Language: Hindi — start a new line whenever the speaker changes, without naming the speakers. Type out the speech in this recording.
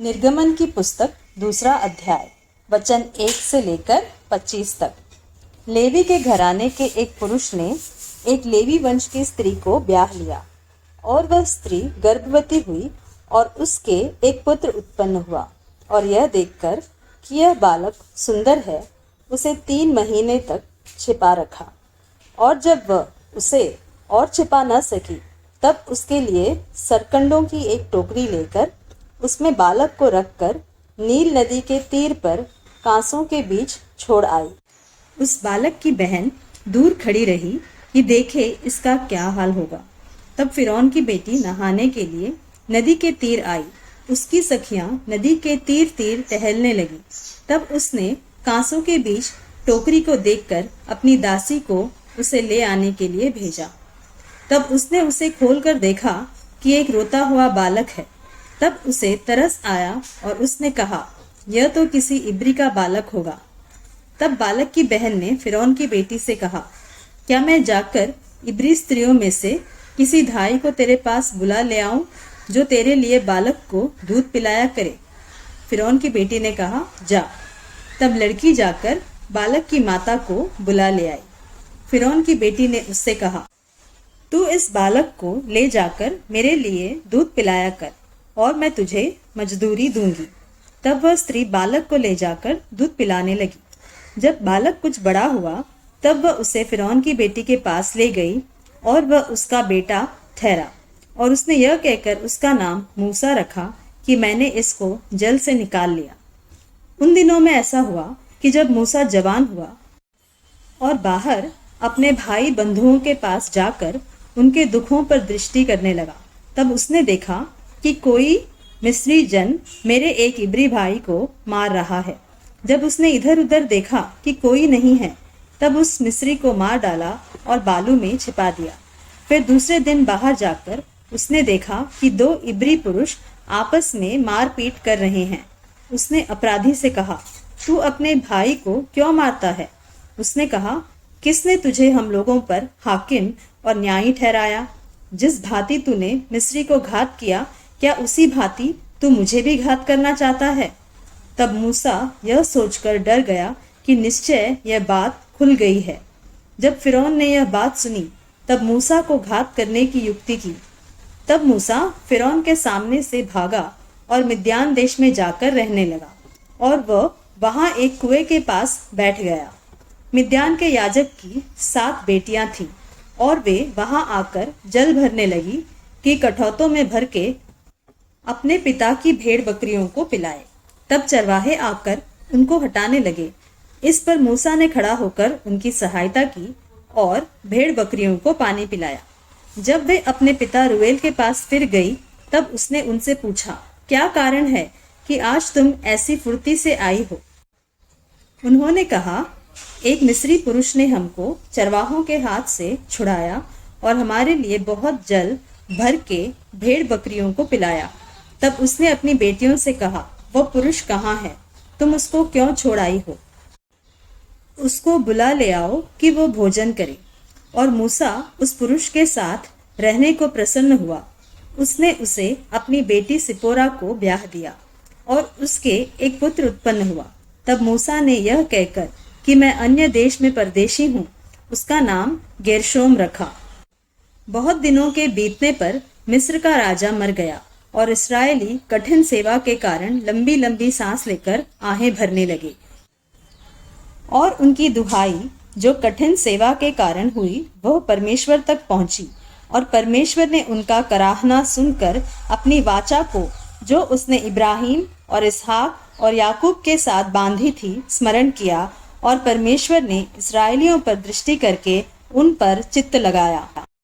निर्गमन की पुस्तक दूसरा अध्याय वचन 1 से लेकर 25 तक। लेवी के घराने के एक पुरुष ने एक लेवी वंश की स्त्री को ब्याह लिया और वह स्त्री गर्भवती हुई और उसके एक पुत्र उत्पन्न हुआ। और यह देखकर कि यह बालक सुंदर है, उसे 3 महीने तक छिपा रखा। और जब वह उसे और छिपा न सकी, तब उसके लिए सरकंडों की एक टोकरी लेकर उसमें बालक को रखकर नील नदी के तीर पर कांसों के बीच छोड़ आई। उस बालक की बहन दूर खड़ी रही कि देखे इसका क्या हाल होगा। तब फिरौन की बेटी नहाने के लिए नदी के तीर आई। उसकी सखियां नदी के तीर तीर टहलने लगी। तब उसने कांसों के बीच टोकरी को देखकर अपनी दासी को उसे ले आने के लिए भेजा। तब उसने उसे खोलकर देखा कि एक रोता हुआ बालक है। तब उसे तरस आया और उसने कहा, यह तो किसी इब्री का बालक होगा। तब बालक की बहन ने फिरौन की बेटी से कहा, क्या मैं जाकर इब्री स्त्रियों में से किसी धाई को तेरे पास बुला ले आऊं जो तेरे लिए बालक को दूध पिलाया करे? फिरौन की बेटी ने कहा, जा। तब लड़की जाकर बालक की माता को बुला ले आई। फिरौन की बेटी ने उससे कहा, तू इस बालक को ले जाकर मेरे लिए दूध पिलाया कर और मैं तुझे मजदूरी दूंगी। तब वह स्त्री बालक को ले जाकर दूध पिलाने लगी। जब बालक कुछ बड़ा हुआ, तब वह उसे फिरौन की बेटी के पास ले गई और वह उसका बेटा ठहरा। और उसने यह कहकर उसका नाम मूसा रखा कि मैंने इसको जल से निकाल लिया। उन दिनों में ऐसा हुआ कि जब मूसा जवान हुआ और बाहर अपने भाई बंधुओं के पास जाकर उनके दुखों पर दृष्टि करने लगा, तब उसने देखा कि कोई मिस्री जन मेरे एक इब्री भाई को मार रहा है। जब उसने इधर उधर देखा कि कोई नहीं है, तब उस मिस्री को मार डाला और बालू में छिपा दिया। फिर दूसरे दिन बाहर जाकर उसने देखा कि 2 इब्री पुरुष आपस में मारपीट कर रहे हैं। उसने अपराधी से कहा, तू अपने भाई को क्यों मारता है? उसने कहा, किसने तुझे हम लोगों पर हाकिम और न्यायी ठहराया? जिस भांति तूने मिस्री को घात किया, क्या उसी भांति तू मुझे भी घात करना चाहता है? तब मूसा यह सोचकर डर गया कि निश्चय यह बात खुल गई है। जब फिरौन ने यह बात सुनी, तब मूसा को घात करने की युक्ति की। तब मूसा फिरौन के सामने से भागा और मिद्यान देश में जाकर रहने लगा और वह वहां एक कुएं के पास बैठ गया। मिद्यान के याजक की 7 बेटियां थीं और वे वहां आकर जल भरने लगी कि कठौतों में भर के अपने पिता की भेड़ बकरियों को पिलाए। तब चरवाहे आकर उनको हटाने लगे। इस पर मूसा ने खड़ा होकर उनकी सहायता की और भेड़ बकरियों को पानी पिलाया। जब वे अपने पिता रुएल के पास फिर गई, तब उसने उनसे पूछा, क्या कारण है कि आज तुम ऐसी फुर्ती से आई हो? उन्होंने कहा, एक मिस्री पुरुष ने हमको चरवाहों के हाथ से छुड़ाया और हमारे लिए बहुत जल भर के भेड़ बकरियों को पिलाया। तब उसने अपनी बेटियों से कहा, वह पुरुष कहाँ है? तुम उसको क्यों छोड़ आई हो? उसको बुला ले आओ कि वो भोजन करे। और मूसा उस पुरुष के साथ रहने को प्रसन्न हुआ। उसने उसे अपनी बेटी सिपोरा को ब्याह दिया और उसके एक पुत्र उत्पन्न हुआ। तब मूसा ने यह कहकर कि मैं अन्य देश में परदेशी हूँ, उसका नाम गेरशोम रखा। बहुत दिनों के बीतने पर मिस्र का राजा मर गया और इस्राएली कठिन सेवा के कारण लंबी लंबी सांस लेकर आहें भरने लगे। और उनकी दुहाई जो कठिन सेवा के कारण हुई, वह परमेश्वर तक पहुंची। और परमेश्वर ने उनका कराहना सुनकर अपनी वाचा को जो उसने इब्राहिम और इसहाक और याकूब के साथ बांधी थी स्मरण किया। और परमेश्वर ने इस्राएलियों पर दृष्टि करके उन पर चित्त लगाया।